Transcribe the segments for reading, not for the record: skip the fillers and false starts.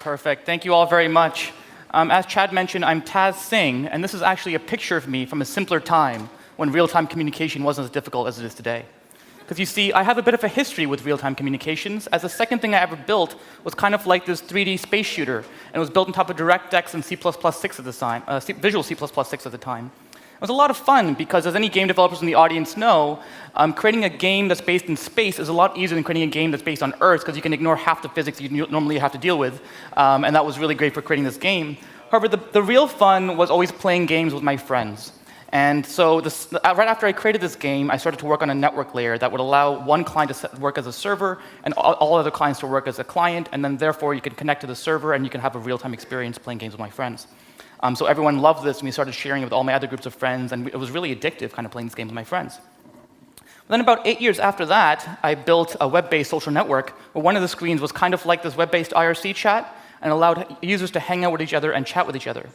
Perfect. Thank you all very much. As Chad mentioned, I'm Taz Singh, and this is actually a picture of me from a simpler time when real-time communication wasn't as difficult as it is today. Because you see, I have a bit of a history with real-time communications, as the second thing I ever built was kind of like this 3D space shooter, and it was built on top of DirectX and C++6 at the time, Visual C++6 at the time. It was a lot of fun because, as any game developers in the audience know, creating a game that's based in space is a lot easier than creating a game that's based on Earth because you can ignore half the physics you normally have to deal with, and that was really great for creating this game. However, the real fun was always playing games with my friends. And so right after I created this game, I started to work on a network layer that would allow one client to work as a server and all other clients to work as a client, and then therefore you can connect to the server and you can have a real-time experience playing games with my friends. So everyone loved this, and we started sharing it with all my other groups of friends, and it was really addictive kind of playing this game with my friends. Then about 8 years after that, I built a web-based social network where one of the screens was kind of like this web-based IRC chat and allowed users to hang out with each other and chat with each other.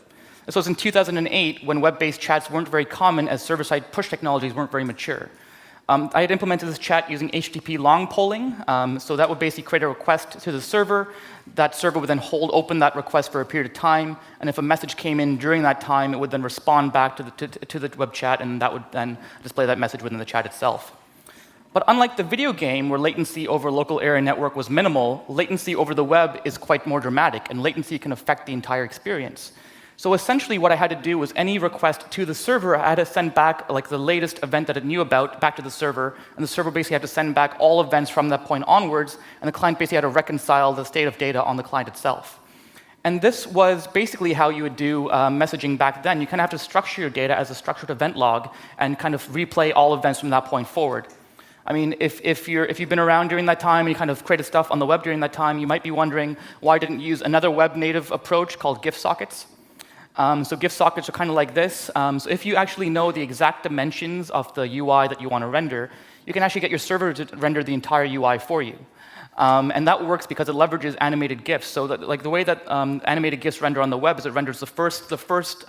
This was in 2008 when web-based chats weren't very common as server-side push technologies weren't very mature. I had implemented this chat using HTTP long polling, so that would basically create a request to the server. That server would then hold open that request for a period of time, and if a message came in during that time, it would then respond back to the web chat, and that would then display that message within the chat itself. But unlike the video game, where latency over local area network was minimal, latency over the web is quite more dramatic, and latency can affect the entire experience. So essentially what I had to do was any request to the server, I had to send back like the latest event that it knew about back to the server, and the server basically had to send back all events from that point onwards, and the client basically had to reconcile the state of data on the client itself. And this was basically how you would do messaging back then. You kind of have to structure your data as a structured event log and kind of replay all events from that point forward. I mean, if you've been around during that time and you kind of created stuff on the web during that time, you might be wondering why I didn't use another web-native approach called GIF sockets. So GIF sockets are kind of like this. So if you actually know the exact dimensions of the UI that you want to render, you can actually get your server to render the entire UI for you. And that works because it leverages animated GIFs. So that, like the way that animated GIFs render on the web is it renders the first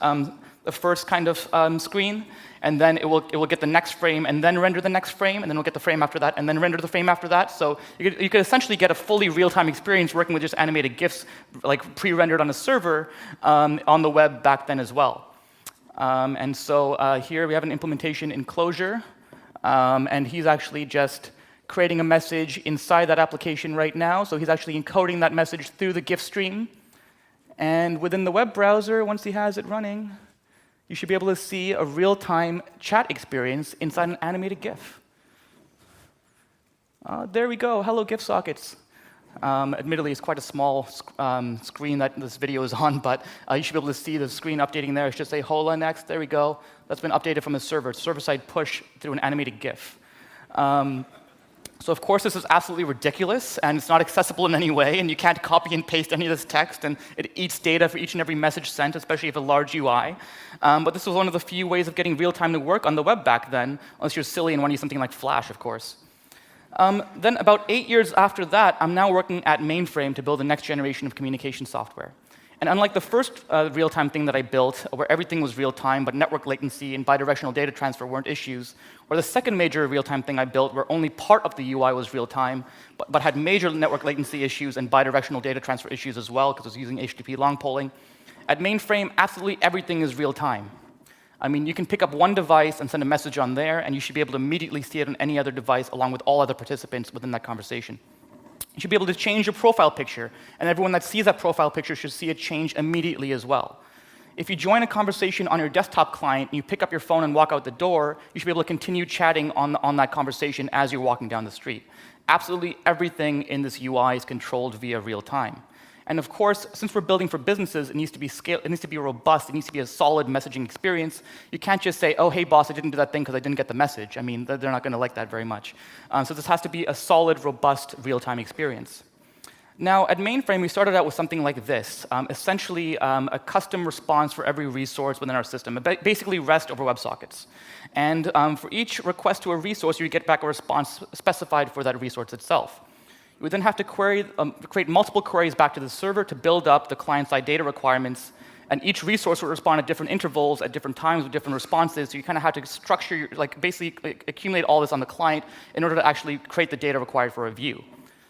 kind of screen, and then it will get the next frame, and then render the next frame, and then it'll get the frame after that, and then render the frame after that. So you could essentially get a fully real-time experience working with just animated GIFs, like pre-rendered on a server on the web back then as well. And so here we have an implementation in Clojure, and he's actually just creating a message inside that application right now. So he's actually encoding that message through the GIF stream. And within the web browser, once he has it running, you should be able to see a real-time chat experience inside an animated GIF. There we go. Hello, GIF sockets. Admittedly, it's quite a small screen that this video is on, but you should be able to see the screen updating there. It should say Hola next. There we go. That's been updated from the server. It's server-side push through an animated GIF. So of course, this is absolutely ridiculous, and it's not accessible in any way, and you can't copy and paste any of this text, and it eats data for each and every message sent, especially if a large UI. But this was one of the few ways of getting real-time to work on the web back then, unless you're silly and want to use something like Flash, of course. Then about 8 years after that, I'm now working at Mainframe to build the next generation of communication software. And unlike the first real-time thing that I built, where everything was real-time, but network latency and bidirectional data transfer weren't issues, or the second major real-time thing I built, where only part of the UI was real-time, but had major network latency issues and bidirectional data transfer issues as well, because it was using HTTP long polling, at Mainframe, absolutely everything is real-time. I mean, you can pick up one device and send a message on there, and you should be able to immediately see it on any other device, along with all other participants within that conversation. You should be able to change your profile picture, and everyone that sees that profile picture should see it change immediately as well. If you join a conversation on your desktop client and you pick up your phone and walk out the door, you should be able to continue chatting on that conversation as you're walking down the street. Absolutely everything in this UI is controlled via real time. And of course, since we're building for businesses, it needs to be scaled, it needs to be robust, it needs to be a solid messaging experience. You can't just say, oh, hey, boss, I didn't do that thing because I didn't get the message. I mean, they're not going to like that very much. So this has to be a solid, robust, real-time experience. Now, at Mainframe, we started out with something like this, essentially a custom response for every resource within our system, basically REST over WebSockets. And for each request to a resource, you get back a response specified for that resource itself. You would then have to create multiple queries back to the server to build up the client-side data requirements, and each resource would respond at different intervals, at different times, with different responses. So you kind of have to structure, basically accumulate all this on the client in order to actually create the data required for a view.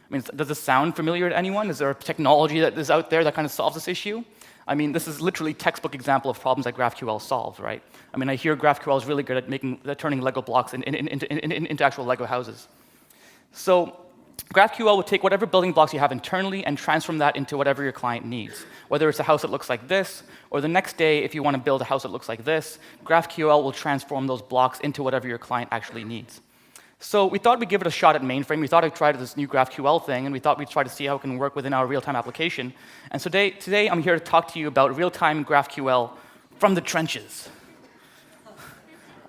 I mean, does this sound familiar to anyone? Is there a technology that is out there that kind of solves this issue? I mean, this is literally a textbook example of problems that GraphQL solves, right? I mean, I hear GraphQL is really good at turning Lego blocks into actual Lego houses. So GraphQL would take whatever building blocks you have internally and transform that into whatever your client needs. Whether it's a house that looks like this, or the next day, if you want to build a house that looks like this, GraphQL will transform those blocks into whatever your client actually needs. So we thought we'd give it a shot at Mainframe. We thought I'd try this new GraphQL thing, and we thought we'd try to see how it can work within our real-time application. And so today I'm here to talk to you about real-time GraphQL from the trenches.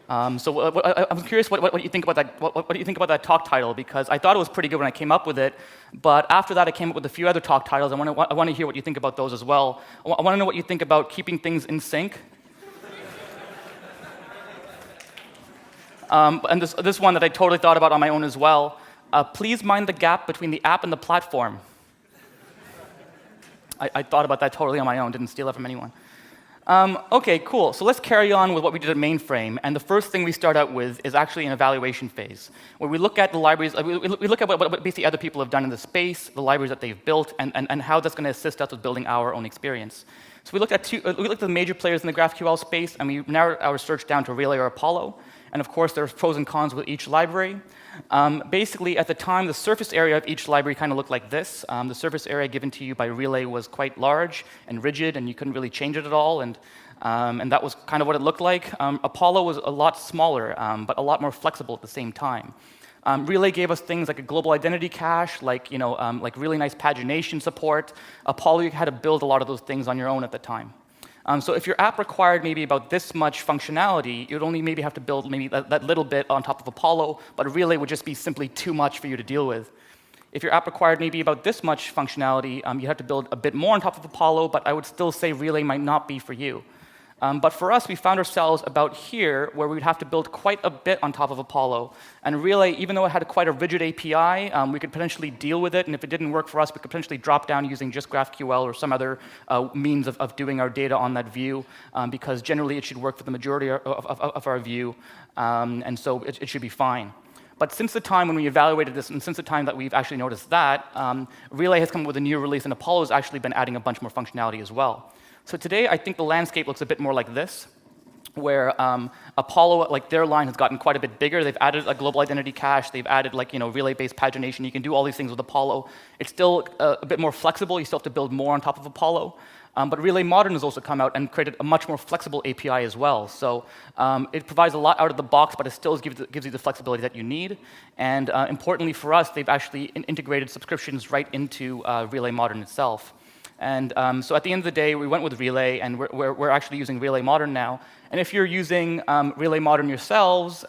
So I'm curious what you think about that. What do you think about that talk title? Because I thought it was pretty good when I came up with it, but after that I came up with a few other talk titles. I want to hear what you think about those as well. I want to know what you think about keeping things in sync. And this one that I totally thought about on my own as well. Please mind the gap between the app and the platform. I thought about that totally on my own, didn't steal it from anyone. OK, cool. So let's carry on with what we did at Mainframe. And the first thing we start out with is actually an evaluation phase, where we look at the libraries, we look at what basically other people have done in the space, the libraries that they've built, and how that's going to assist us with building our own experience. So we looked at the major players in the GraphQL space, and we narrowed our search down to Relay or Apollo. And of course, there's pros and cons with each library. Basically, at the time, the surface area of each library kind of looked like this. The surface area given to you by Relay was quite large and rigid, and you couldn't really change it at all. And that was kind of what it looked like. Apollo was a lot smaller, but a lot more flexible at the same time. Relay gave us things like a global identity cache, like really nice pagination support. Apollo, you had to build a lot of those things on your own at the time. So if your app required maybe about this much functionality, you'd only maybe have to build maybe that little bit on top of Apollo, but Relay would just be simply too much for you to deal with. If your app required maybe about this much functionality, you'd have to build a bit more on top of Apollo, but I would still say Relay might not be for you. But for us, we found ourselves about here, where we'd have to build quite a bit on top of Apollo. And Relay, even though it had quite a rigid API, we could potentially deal with it. And if it didn't work for us, we could potentially drop down using just GraphQL or some other means of doing our data on that view, because generally it should work for the majority of our view. And so it should be fine. But since the time when we evaluated this, and since the time that we've actually noticed that, Relay has come up with a new release, and Apollo has actually been adding a bunch more functionality as well. So today, I think the landscape looks a bit more like this, where Apollo, like their line has gotten quite a bit bigger. They've added a global identity cache. They've added relay-based pagination. You can do all these things with Apollo. It's still a bit more flexible. You still have to build more on top of Apollo. But Relay Modern has also come out and created a much more flexible API as well. So it provides a lot out of the box, but it still gives you the flexibility that you need. And importantly for us, they've actually integrated subscriptions right into Relay Modern itself. And so at the end of the day, we went with Relay, and we're actually using Relay Modern now. And if you're using Relay Modern yourselves,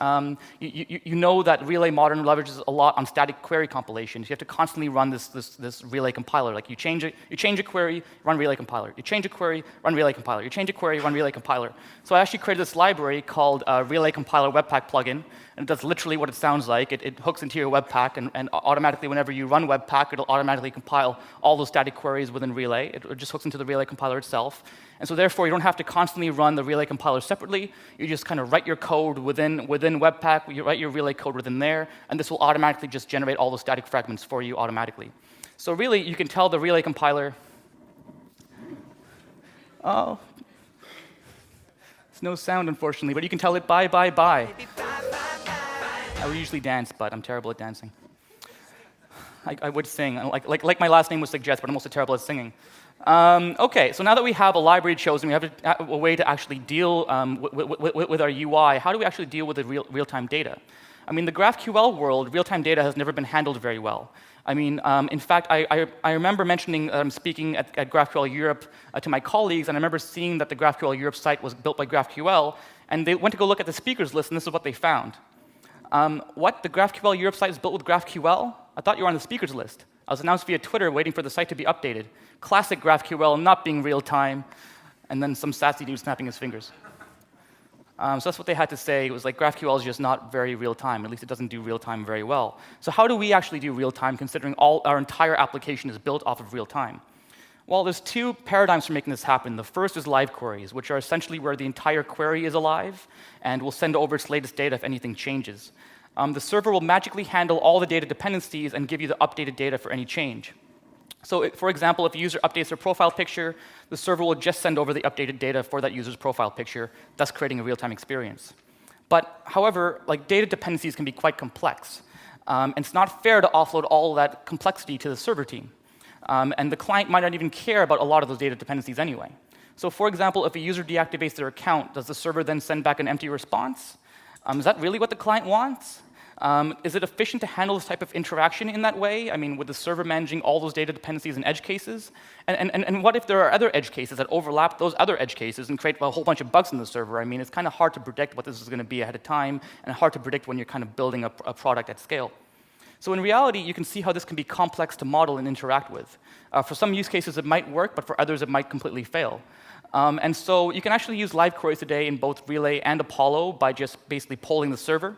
you know that Relay Modern leverages a lot on static query compilations. You have to constantly run this Relay compiler. Like you change a query, run Relay compiler. You change a query, run Relay compiler. You change a query, run Relay compiler. So I actually created this library called Relay Compiler Webpack plugin, and it does literally what it sounds like. It hooks into your Webpack, and automatically, whenever you run Webpack, it'll automatically compile all those static queries within Relay. It just hooks into the Relay compiler itself. And so therefore, you don't have to constantly run the Relay compiler separately. You just kind of write your code within Webpack. You write your Relay code within there, and this will automatically just generate all those static fragments for you automatically. So really, you can tell the Relay compiler, oh, there's no sound, unfortunately, but you can tell it bye, bye, bye. I would usually dance, but I'm terrible at dancing. I would sing, like my last name would suggest, but I'm also terrible at singing. OK, so now that we have a library chosen, we have a way to actually deal with our UI. How do we actually deal with the real-time data? I mean, the GraphQL world, real-time data has never been handled very well. I mean, in fact, I remember mentioning speaking at GraphQL-Europe to my colleagues, and I remember seeing that the GraphQL-Europe site was built by GraphQL, and they went to go look at the speakers list, and this is what they found. What? The GraphQL-Europe site is built with GraphQL? I thought you were on the speakers list. I was announced via Twitter waiting for the site to be updated. Classic GraphQL not being real-time, and then some sassy dude snapping his fingers. So that's what they had to say. It was like GraphQL is just not very real-time. At least it doesn't do real-time very well. So how do we actually do real-time, considering our entire application is built off of real-time? Well, there's two paradigms for making this happen. The first is live queries, which are essentially where the entire query is alive and will send over its latest data if anything changes. The server will magically handle all the data dependencies and give you the updated data for any change. So, for example, if a user updates their profile picture, the server will just send over the updated data for that user's profile picture, thus creating a real-time experience. But, however, data dependencies can be quite complex. And it's not fair to offload all that complexity to the server team. And the client might not even care about a lot of those data dependencies anyway. So, for example, if a user deactivates their account, does the server then send back an empty response? Is that really what the client wants? Is it efficient to handle this type of interaction in that way? I mean, with the server managing all those data dependencies and edge cases? And what if there are other edge cases that overlap those other edge cases and create a whole bunch of bugs in the server? I mean, it's kind of hard to predict what this is going to be ahead of time, and hard to predict when you're kind of building a product at scale. So in reality, you can see how this can be complex to model and interact with. For some use cases, it might work, but for others, it might completely fail. And so you can actually use live queries today in both Relay and Apollo by just basically polling the server.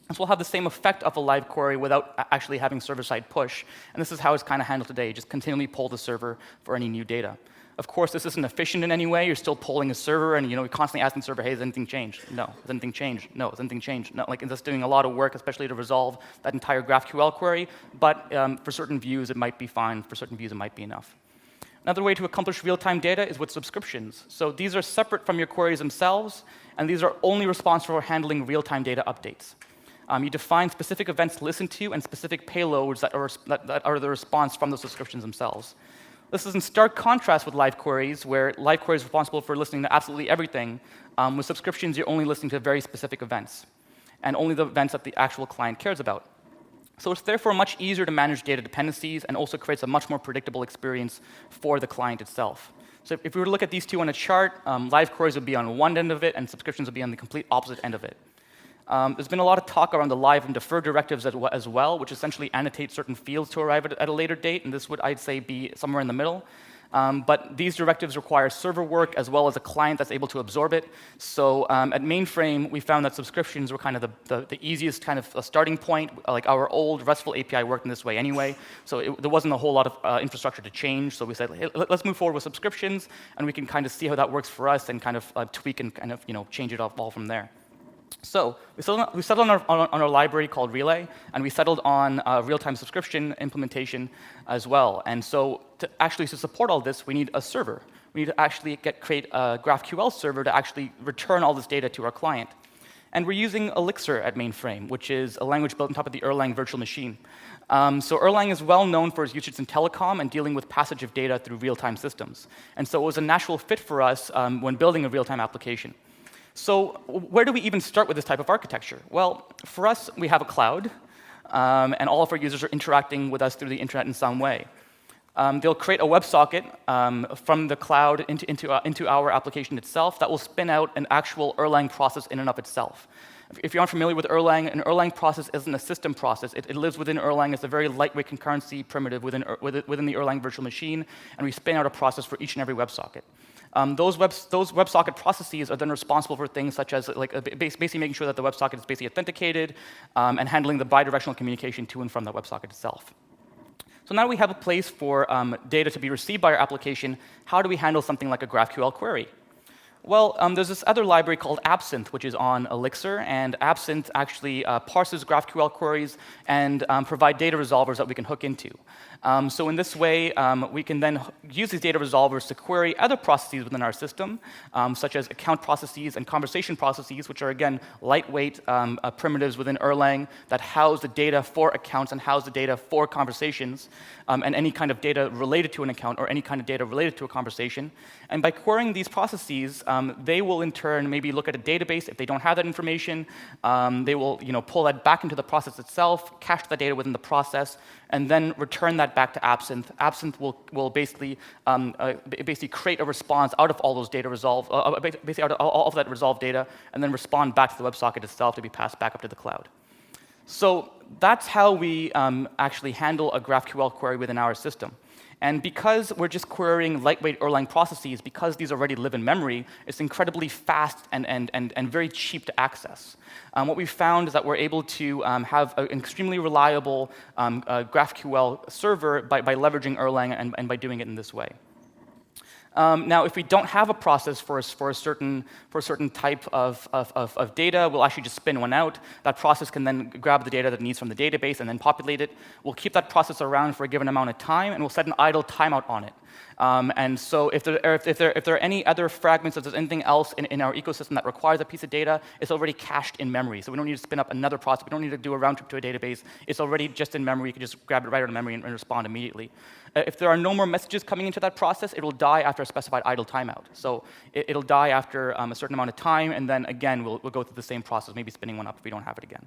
This will have the same effect of a live query without actually having server-side push. And this is how it's kind of handled today. You just continually poll the server for any new data. Of course, this isn't efficient in any way. You're still polling a server, and you're constantly asking the server, hey, has anything changed? No. Has anything changed? No. Has anything changed? No. It's just doing a lot of work, especially to resolve that entire GraphQL query. But for certain views, it might be fine. For certain views, it might be enough. Another way to accomplish real-time data is with subscriptions. So these are separate from your queries themselves, and these are only responsible for handling real-time data updates. You define specific events to listen to and specific payloads that are the response from the subscriptions themselves. This is in stark contrast with live queries, where live queries are responsible for listening to absolutely everything. With subscriptions, you're only listening to very specific events, and only the events that the actual client cares about. So it's therefore much easier to manage data dependencies and also creates a much more predictable experience for the client itself. So if we were to look at these two on a chart, live queries would be on one end of it, and subscriptions would be on the complete opposite end of it. There's been a lot of talk around the live and defer directives as well, which essentially annotate certain fields to arrive at a later date, and this would, I'd say, be somewhere in the middle. But these directives require server work as well as a client that's able to absorb it. So at Mainframe, we found that subscriptions were kind of the easiest kind of starting point. Like our old RESTful API worked in this way anyway, so there wasn't a whole lot of infrastructure to change. So we said, hey, let's move forward with subscriptions, and we can kind of see how that works for us and kind of tweak and kind of change it all from there. So we settled on our library called Relay, and we settled on real-time subscription implementation as well. And so to support all this, we need a server. We need to actually create a GraphQL server to actually return all this data to our client. And we're using Elixir at Mainframe, which is a language built on top of the Erlang virtual machine. So Erlang is well known for its usage in telecom and dealing with passage of data through real-time systems. And so it was a natural fit for us when building a real-time application. So where do we even start with this type of architecture? Well, for us, we have a cloud, and all of our users are interacting with us through the internet in some way. They'll create a WebSocket from the cloud into our application itself that will spin out an actual Erlang process in and of itself. If you're unfamiliar with Erlang, an Erlang process isn't a system process. It lives within Erlang as a very lightweight concurrency primitive within the Erlang virtual machine, and we spin out a process for each and every WebSocket. Those WebSocket processes are then responsible for things such as basically making sure that the WebSocket is basically authenticated and handling the bidirectional communication to and from the WebSocket itself. So now we have a place for data to be received by our application. How do we handle something like a GraphQL query? Well, there's this other library called Absinthe, which is on Elixir, and Absinthe actually parses GraphQL queries and provide data resolvers that we can hook into. So in this way, we can then use these data resolvers to query other processes within our system, such as account processes and conversation processes, which are, again, lightweight primitives within Erlang that house the data for accounts and house the data for conversations, and any kind of data related to an account or any kind of data related to a conversation. And by querying these processes, they will in turn maybe look at a database. If they don't have that information, they will pull that back into the process itself, cache that data within the process, and then return that back to Absinthe. Absinthe will basically create a response out of all those data basically out of all of that resolved data, and then respond back to the WebSocket itself to be passed back up to the cloud. So that's how we actually handle a GraphQL query within our system. And because we're just querying lightweight Erlang processes, because these already live in memory, it's incredibly fast and very cheap to access. What we've found is that we're able to have an extremely reliable GraphQL server by leveraging Erlang and by doing it in this way. Now, if we don't have a process for a certain type of data, we'll actually just spin one out. That process can then grab the data that it needs from the database and then populate it. We'll keep that process around for a given amount of time, and we'll set an idle timeout on it. And so if there are any other fragments, if there's anything else in our ecosystem that requires a piece of data, it's already cached in memory. So we don't need to spin up another process. We don't need to do a round trip to a database. It's already just in memory. You can just grab it right out of memory and respond immediately. If there are no more messages coming into that process, it will die after a specified idle timeout. So it'll die after a certain amount of time, and then again, we'll go through the same process, maybe spinning one up if we don't have it again.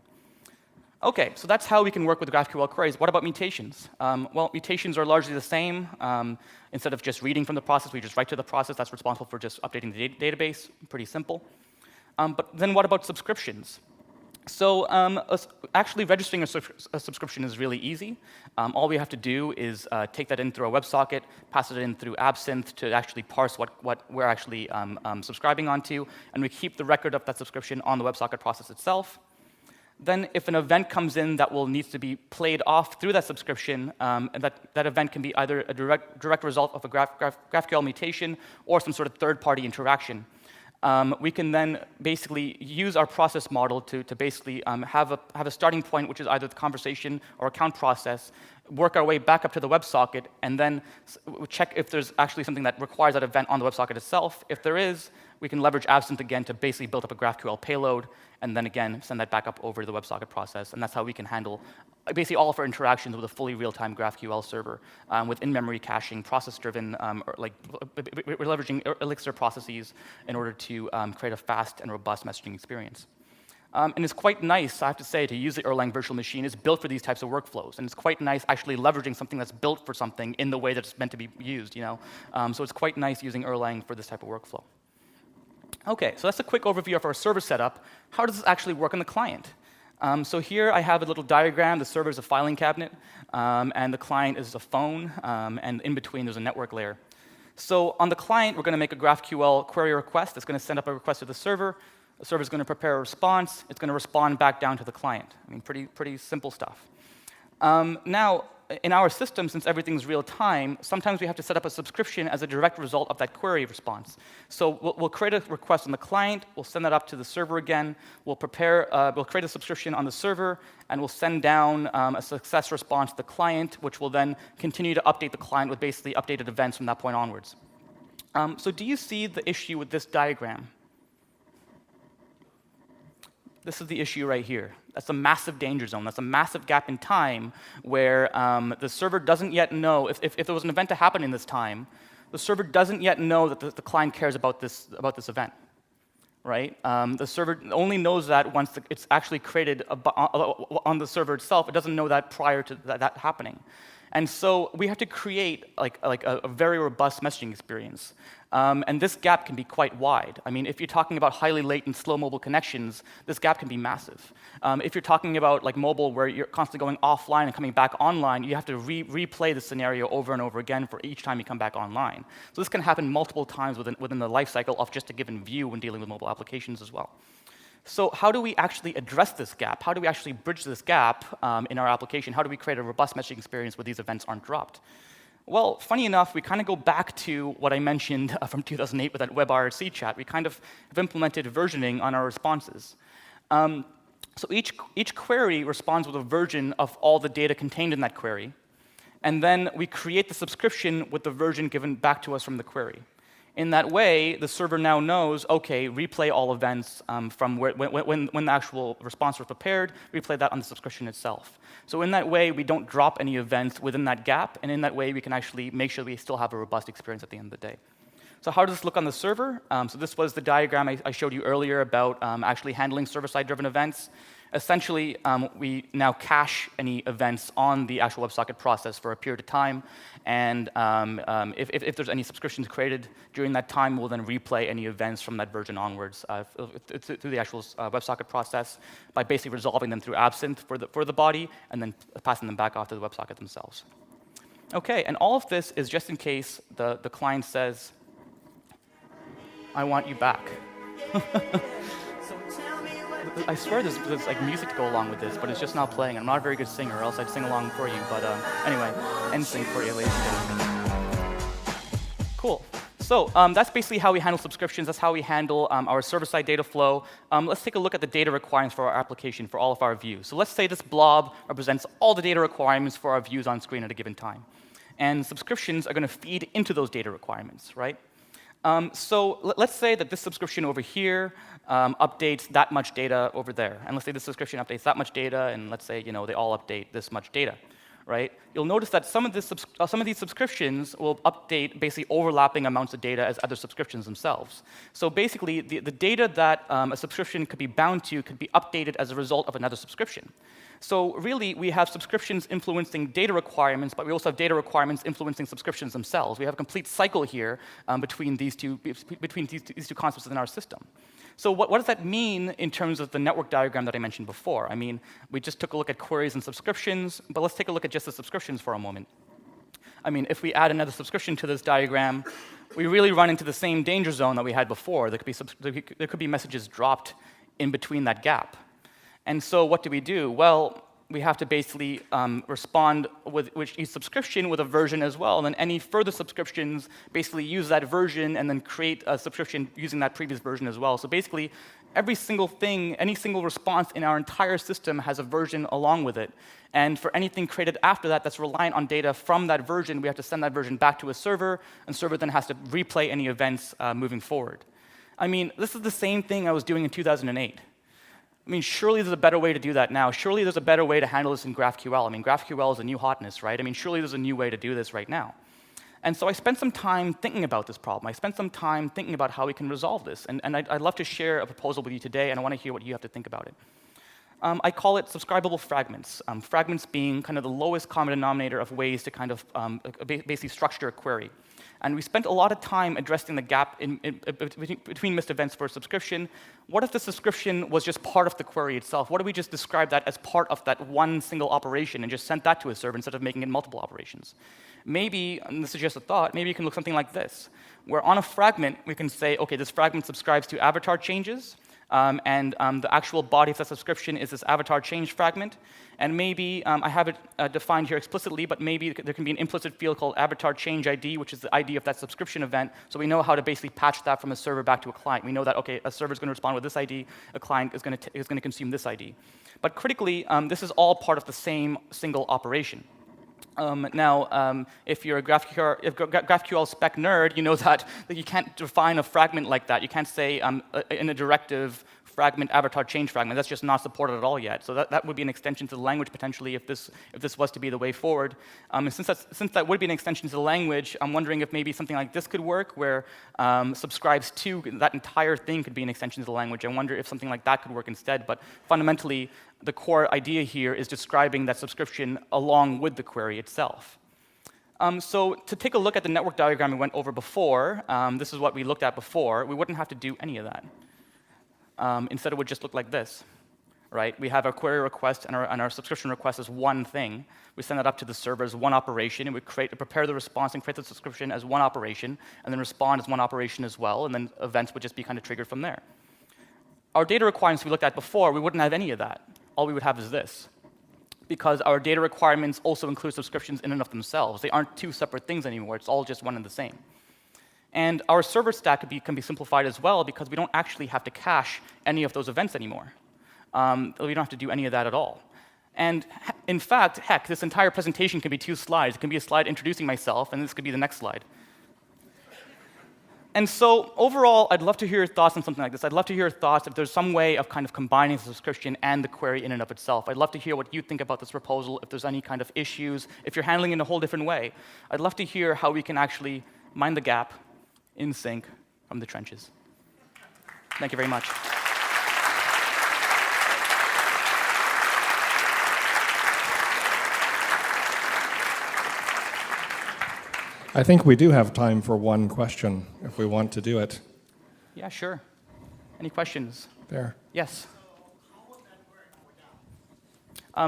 OK, so that's how we can work with GraphQL queries. What about mutations? Well, mutations are largely the same. Instead of just reading from the process, we just write to the process that's responsible for just updating the database. Pretty simple. But then what about subscriptions? So actually registering a subscription is really easy. All we have to do is take that in through a WebSocket, pass it in through Absinthe to actually parse what we're actually subscribing onto, and we keep the record of that subscription on the WebSocket process itself. Then if an event comes in that will need to be played off through that subscription, and that event can be either a direct result of a GraphQL mutation or some sort of third-party interaction. We can then basically use our process model to basically have a starting point, which is either the conversation or account process, work our way back up to the WebSocket, and then check if there's actually something that requires that event on the WebSocket itself. If there is, we can leverage Absinthe again to basically build up a GraphQL payload, and then again send that back up over to the WebSocket process. And that's how we can handle basically all of our interactions with a fully real-time GraphQL server with in-memory caching, process-driven, we're leveraging Elixir processes in order to create a fast and robust messaging experience. And it's quite nice, I have to say, to use the Erlang virtual machine. It's built for these types of workflows, and it's quite nice actually leveraging something that's built for something in the way that it's meant to be used. So it's quite nice using Erlang for this type of workflow. OK, so that's a quick overview of our server setup. How does this actually work on the client? So here I have a little diagram. The server is a filing cabinet, and the client is a phone, and in between there's a network layer. So on the client, we're going to make a GraphQL query request. It's going to send up a request to the server. The server is going to prepare a response. It's going to respond back down to the client. I mean, pretty simple stuff. Now, in our system, since everything's real time, sometimes we have to set up a subscription as a direct result of that query response. So we'll create a request on the client. We'll send that up to the server again. We'll create a subscription on the server, and we'll send down a success response to the client, which will then continue to update the client with basically updated events from that point onwards. So do you see the issue with this diagram? This is the issue right here. That's a massive danger zone. That's a massive gap in time where the server doesn't yet know, if there was an event to happen in this time, the server doesn't yet know that the client cares about this event, right? The server only knows that once it's actually created on the server itself. It doesn't know that prior to that happening. And so we have to create like a very robust messaging experience. And this gap can be quite wide. I mean, if you're talking about highly latent, slow mobile connections, this gap can be massive. If you're talking about like mobile, where you're constantly going offline and coming back online, you have to replay the scenario over and over again for each time you come back online. So this can happen multiple times within the life cycle of just a given view when dealing with mobile applications as well. So how do we actually address this gap? How do we actually bridge this gap in our application? How do we create a robust messaging experience where these events aren't dropped? Well, funny enough, we kind of go back to what I mentioned from 2008 with that web IRC chat. We kind of have implemented versioning on our responses. So each query responds with a version of all the data contained in that query. And then we create the subscription with the version given back to us from the query. In that way, the server now knows, OK, replay all events from when the actual response was prepared, replay that on the subscription itself. So in that way, we don't drop any events within that gap, and in that way, we can actually make sure we still have a robust experience at the end of the day. So how does this look on the server? So this was the diagram I showed you earlier about actually handling server-side-driven events. Essentially, we now cache any events on the actual WebSocket process for a period of time. And if there's any subscriptions created during that time, we'll then replay any events from that version onwards through the actual WebSocket process by basically resolving them through Absinthe for the body and then passing them back off to the WebSocket themselves. OK, and all of this is just in case the client says, I want you back. I swear there's like music to go along with this, but it's just not playing. I'm not a very good singer, or else I'd sing along for you. But anyway, and sing for you, ladies and gentlemen. Cool. So that's basically how we handle subscriptions. That's how we handle our server-side data flow. Let's take a look at the data requirements for our application for all of our views. So let's say this blob represents all the data requirements for our views on screen at a given time. And subscriptions are going to feed into those data requirements, right? So let's say that this subscription over here updates that much data over there. And let's say this subscription updates that much data, and let's say they all update this much data. Right? You'll notice that some of these subscriptions will update basically overlapping amounts of data as other subscriptions themselves. So basically, the data that a subscription could be bound to could be updated as a result of another subscription. So really, we have subscriptions influencing data requirements, but we also have data requirements influencing subscriptions themselves. We have a complete cycle here between these two concepts within our system. So what does that mean in terms of the network diagram that I mentioned before? I mean, we just took a look at queries and subscriptions, but let's take a look at just the subscriptions for a moment. I mean, if we add another subscription to this diagram, we really run into the same danger zone that we had before. There could be messages dropped in between that gap. And so what do? Well, we have to basically respond with each subscription with a version as well. And then any further subscriptions basically use that version and then create a subscription using that previous version as well. So basically, every single thing, any single response in our entire system has a version along with it. And for anything created after that that's reliant on data from that version, we have to send that version back to a server, and server then has to replay any events moving forward. I mean, this is the same thing I was doing in 2008. I mean, surely there's a better way to do that now. Surely there's a better way to handle this in GraphQL. I mean, GraphQL is a new hotness, right? I mean, surely there's a new way to do this right now. And so I spent some time thinking about this problem. I spent some time thinking about how we can resolve this. And I'd love to share a proposal with you today, and I want to hear what you have to think about it. I call it subscribable fragments. Fragments being kind of the lowest common denominator of ways to kind of basically structure a query. And we spent a lot of time addressing the gap between missed events for a subscription. What if the subscription was just part of the query itself? What if we just described that as part of that one single operation and just sent that to a server instead of making it multiple operations? Maybe, and this is just a thought, maybe it can look something like this, where on a fragment, we can say, OK, this fragment subscribes to avatar changes, and the actual body of that subscription is this avatar change fragment. And maybe, I have it defined here explicitly, but maybe there can be an implicit field called avatar change ID, which is the ID of that subscription event. So we know how to basically patch that from a server back to a client. We know that, OK, a server is going to respond with this ID, a client is going to consume this ID. But critically, this is all part of the same single operation. If you're a GraphQL spec nerd, you know that you can't define a fragment like that. You can't say in a directive fragment avatar change fragment. That's just not supported at all yet. So that would be an extension to the language potentially if this was to be the way forward. And since that would be an extension to the language, I'm wondering if maybe something like this could work, where subscribes to that entire thing could be an extension to the language. I wonder if something like that could work instead. But fundamentally, the core idea here is describing that subscription along with the query itself. So to take a look at the network diagram we went over before, this is what we looked at before. We wouldn't have to do any of that. Instead, it would just look like this, right? We have our query request and our subscription request as one thing. We send it up to the server as one operation, and we prepare the response and create the subscription as one operation, and then respond as one operation as well, and then events would just be kind of triggered from there. Our data requirements we looked at before, we wouldn't have any of that. All we would have is this, because our data requirements also include subscriptions in and of themselves. They aren't two separate things anymore. It's all just one and the same. And our server stack can be simplified as well, because we don't actually have to cache any of those events anymore. We don't have to do any of that at all. And in fact, heck, this entire presentation can be 2 slides. It can be a slide introducing myself, and this could be the next slide. And so overall, I'd love to hear your thoughts on something like this. I'd love to hear your thoughts if there's some way of kind of combining the subscription and the query in and of itself. I'd love to hear what you think about this proposal, if there's any kind of issues, if you're handling it in a whole different way. I'd love to hear how we can actually mind the gap in sync from the trenches. Thank you very much. I think we do have time for one question, if we want to do it. Yeah, sure. Any questions? There. Yes. So how would that work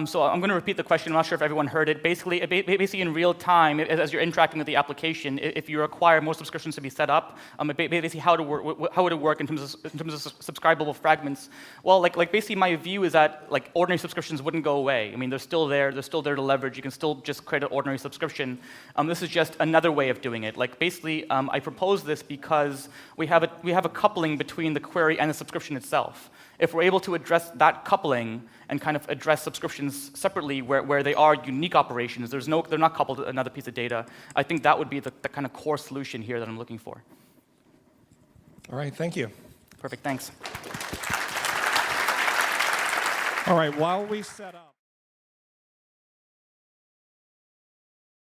So I'm going to repeat the question. I'm not sure if everyone heard it. Basically, in real time, as you're interacting with the application, if you require more subscriptions to be set up, basically how would it work in terms of subscribable fragments? Well, like basically my view is that like ordinary subscriptions wouldn't go away. I mean, they're still there. They're still there to leverage. You can still just create an ordinary subscription. This is just another way of doing it. Like basically, I propose this because we have a coupling between the query and the subscription itself. If we're able to address that coupling and kind of address subscriptions separately where they are unique operations, they're not coupled to another piece of data, I think that would be the kind of core solution here that I'm looking for. All right, thank you. Perfect, thanks. All right, while we set up.